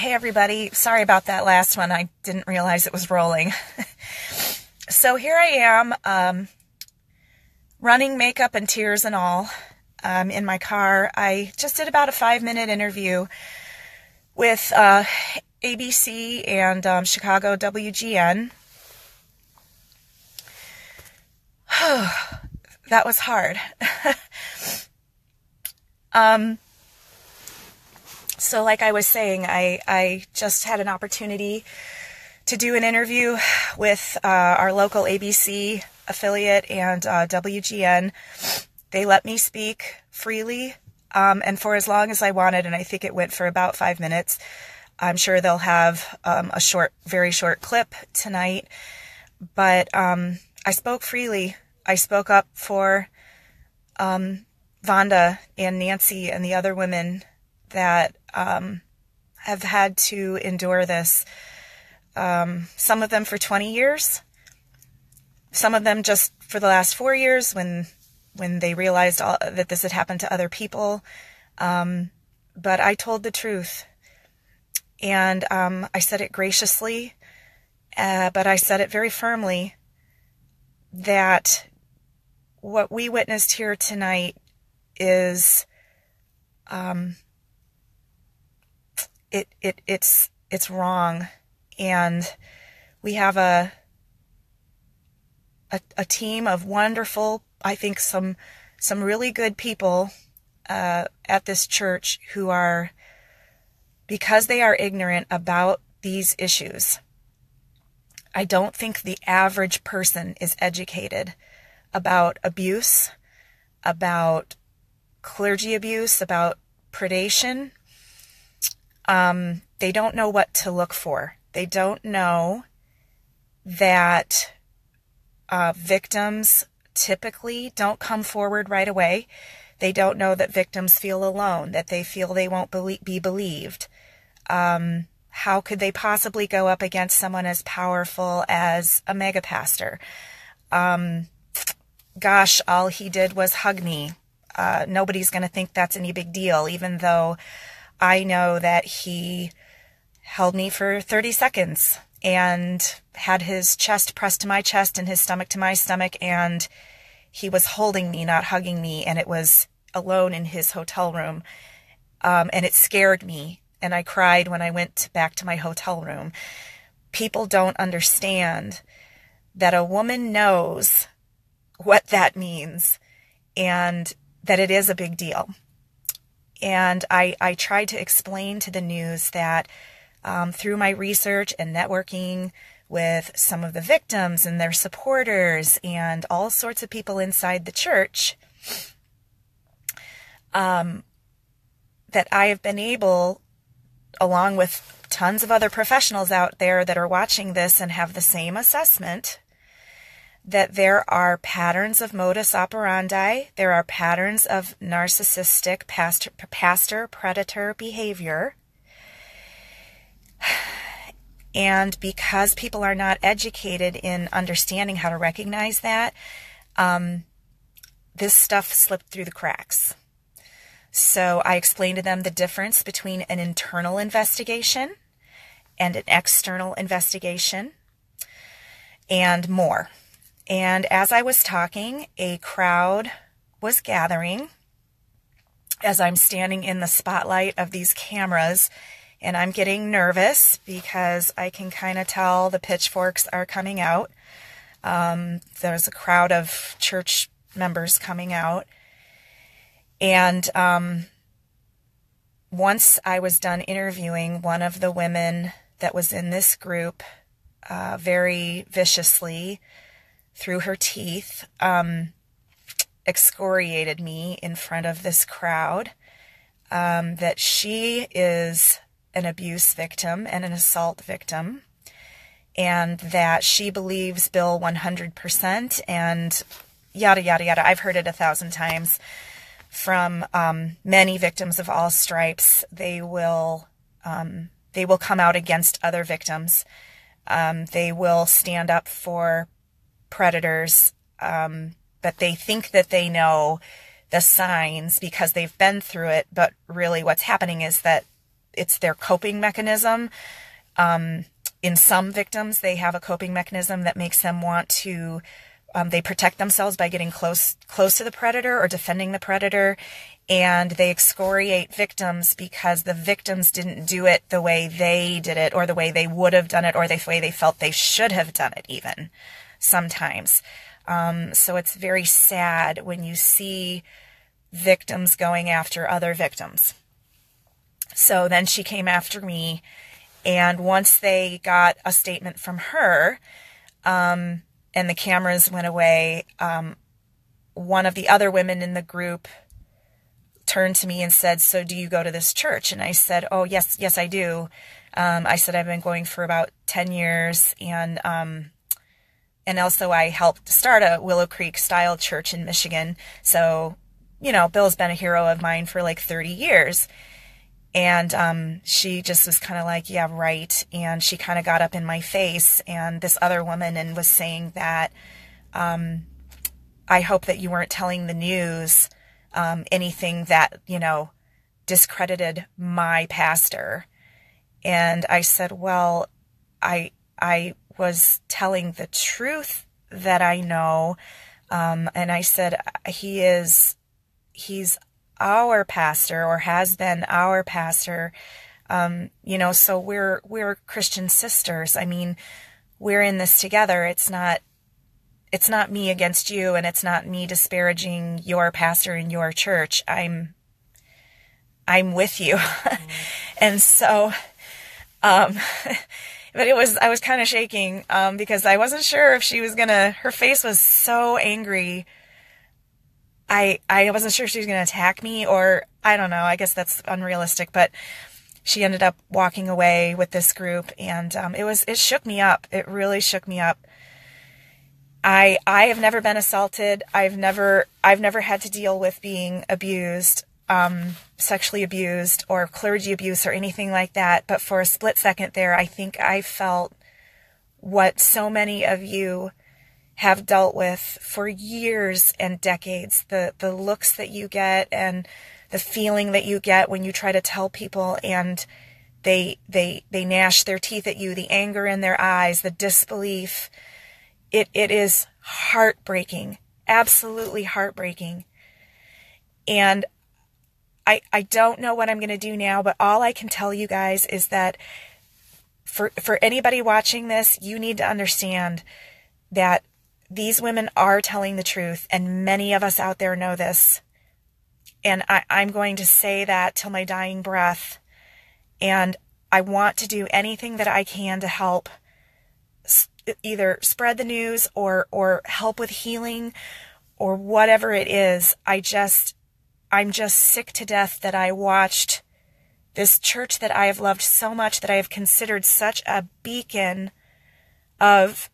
Hey everybody, sorry about that last one. I didn't realize it was rolling. So here I am, running makeup and tears and all, in my car. I just did about a 5-minute interview with ABC and Chicago WGN. That was hard. So like I was saying, I just had an opportunity to do an interview with our local ABC affiliate and WGN. They let me speak freely and for as long as I wanted, and I think it went for about 5 minutes. I'm sure they'll have a very short clip tonight, but I spoke freely. I spoke up for Vonda and Nancy and the other women that have had to endure this. Some of them for 20 years, some of them just for the last 4 years when they realized that this had happened to other people. But I told the truth, and I said it graciously, but I said it very firmly, that what we witnessed here tonight is it's wrong, and we have a team of wonderful, I think some really good people at this church who are, because they are ignorant about these issues. I don't think the average person is educated about abuse, about clergy abuse, about predation. They don't know what to look for. They don't know that victims typically don't come forward right away. They don't know that victims feel alone, that they feel they won't be believed. How could they possibly go up against someone as powerful as a mega pastor? Gosh, all he did was hug me. Nobody's going to think that's any big deal, even though I know that he held me for 30 seconds and had his chest pressed to my chest and his stomach to my stomach, and he was holding me, not hugging me, and it was alone in his hotel room. And it scared me, and I cried when I went back to my hotel room. People don't understand that a woman knows what that means and that it is a big deal. And I tried to explain to the news that through my research and networking with some of the victims and their supporters and all sorts of people inside the church, that I have been able, along with tons of other professionals out there that are watching this and have the same assessment, that there are patterns of modus operandi, there are patterns of narcissistic pastor predator behavior. And because people are not educated in understanding how to recognize that, this stuff slipped through the cracks. So I explained to them the difference between an internal investigation and an external investigation and more. And as I was talking, a crowd was gathering as I'm standing in the spotlight of these cameras, and I'm getting nervous because I can kind of tell the pitchforks are coming out. There's a crowd of church members coming out. And once I was done interviewing, one of the women that was in this group very viciously, through her teeth, excoriated me in front of this crowd, that she is an abuse victim and an assault victim, and that she believes Bill 100%, and yada, yada, yada. I've heard it 1,000 times from many victims of all stripes. They will come out against other victims. They will stand up for predators, but they think that they know the signs because they've been through it. But really what's happening is that it's their coping mechanism. In some victims, they have a coping mechanism that makes them want to, they protect themselves by getting close to the predator or defending the predator. And they excoriate victims because the victims didn't do it the way they did it, or the way they would have done it, or the way they felt they should have done it even sometimes. So it's very sad when you see victims going after other victims. So then she came after me, and once they got a statement from her, and the cameras went away, one of the other women in the group turned to me and said, "So do you go to this church?" And I said, "Oh, yes, I do." I said, "I've been going for about 10 years, and also I helped start a Willow Creek style church in Michigan. So, Bill's been a hero of mine for like 30 years. And she just was kind of like, "Yeah, right." And she kind of got up in my face, and this other woman, and was saying that, "I hope that you weren't telling the news anything that, discredited my pastor." And I said, "Well, I was telling the truth that I know." And I said, he's our pastor, or has been our pastor. So we're Christian sisters. I mean, we're in this together. It's not me against you, and it's not me disparaging your pastor in your church. I'm with you." And so, but I was kind of shaking, because I wasn't sure if she was her face was so angry. I wasn't sure if she was going to attack me, or I don't know. I guess that's unrealistic, but she ended up walking away with this group, and it shook me up. It really shook me up. I have never been assaulted. I've never had to deal with being abused, sexually abused, or clergy abuse, or anything like that. But for a split second there, I think I felt what so many of you have dealt with for years and decades. The looks that you get, and the feeling that you get when you try to tell people, and they gnash their teeth at you, the anger in their eyes, the disbelief. It is heartbreaking, absolutely heartbreaking. And I don't know what I'm going to do now, but all I can tell you guys is that for anybody watching this, you need to understand that these women are telling the truth, and many of us out there know this. And I'm going to say that till my dying breath. And I want to do anything that I can to help either spread the news or help with healing, or whatever it is. I'm just sick to death that I watched this church that I have loved so much, that I have considered such a beacon of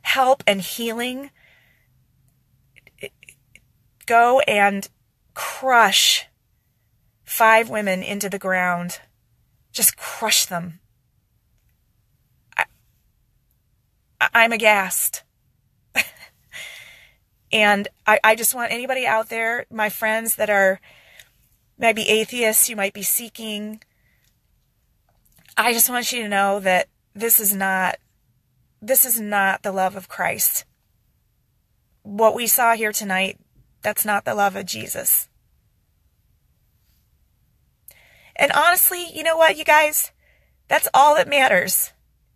help and healing, go and crush 5 women into the ground. Just crush them. I'm aghast. And I just want anybody out there, my friends that might be atheists, you might be seeking, I just want you to know that this is not the love of Christ. What we saw here tonight, that's not the love of Jesus. And honestly, you know what, you guys? That's all that matters,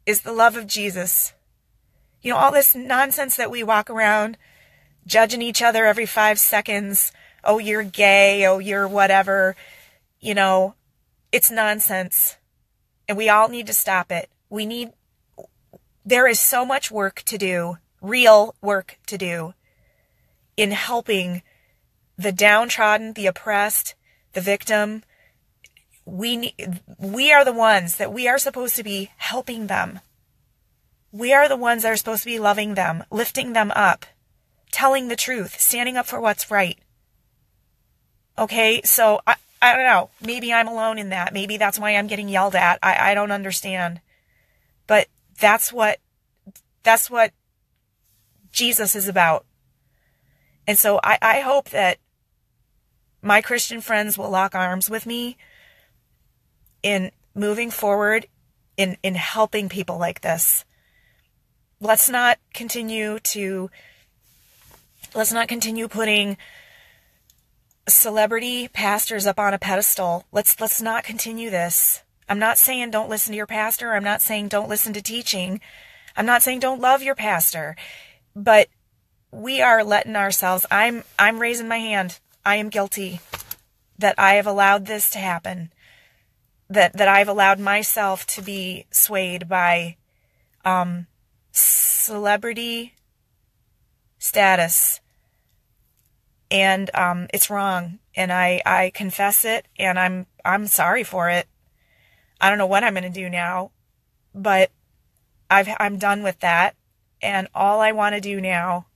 is the love of Jesus. All this nonsense that we walk around judging each other every 5 seconds. Oh, you're gay. Oh, you're whatever. It's nonsense. And we all need to stop it. There is so much work to do, real work to do, in helping the downtrodden, the oppressed, the victim. We are the ones that we are supposed to be helping them. We are the ones that are supposed to be loving them, lifting them up, telling the truth, standing up for what's right. Okay, so I don't know. Maybe I'm alone in that. Maybe that's why I'm getting yelled at. I don't understand. But that's what Jesus is about. And so I hope that my Christian friends will lock arms with me in moving forward in helping people like this. Let's not continue putting celebrity pastors up on a pedestal. Let's not continue this. I'm not saying don't listen to your pastor. I'm not saying don't listen to teaching. I'm not saying don't love your pastor. But we are letting ourselves, I'm raising my hand. I am guilty that I have allowed this to happen. That I've allowed myself to be swayed by celebrity status. And it's wrong. And I confess it, and I'm sorry for it. I don't know what I'm going to do now, but I'm done with that. And all I want to do now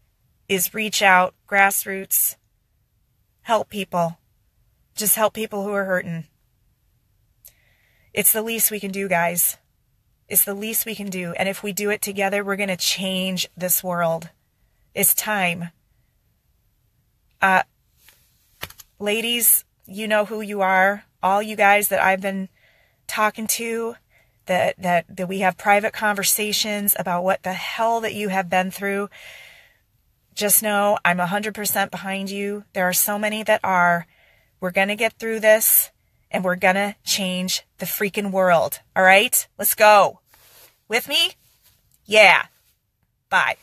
is reach out, grassroots, help people. Just help people who are hurting. It's the least we can do, guys. It's the least we can do. And if we do it together, we're going to change this world. It's time. Ladies, you know who you are. All you guys that I've been talking to, that we have private conversations about what the hell that you have been through. Just know I'm 100% behind you. There are so many that are. We're going to get through this, and we're going to change the freaking world. All right? Let's go. With me? Yeah. Bye.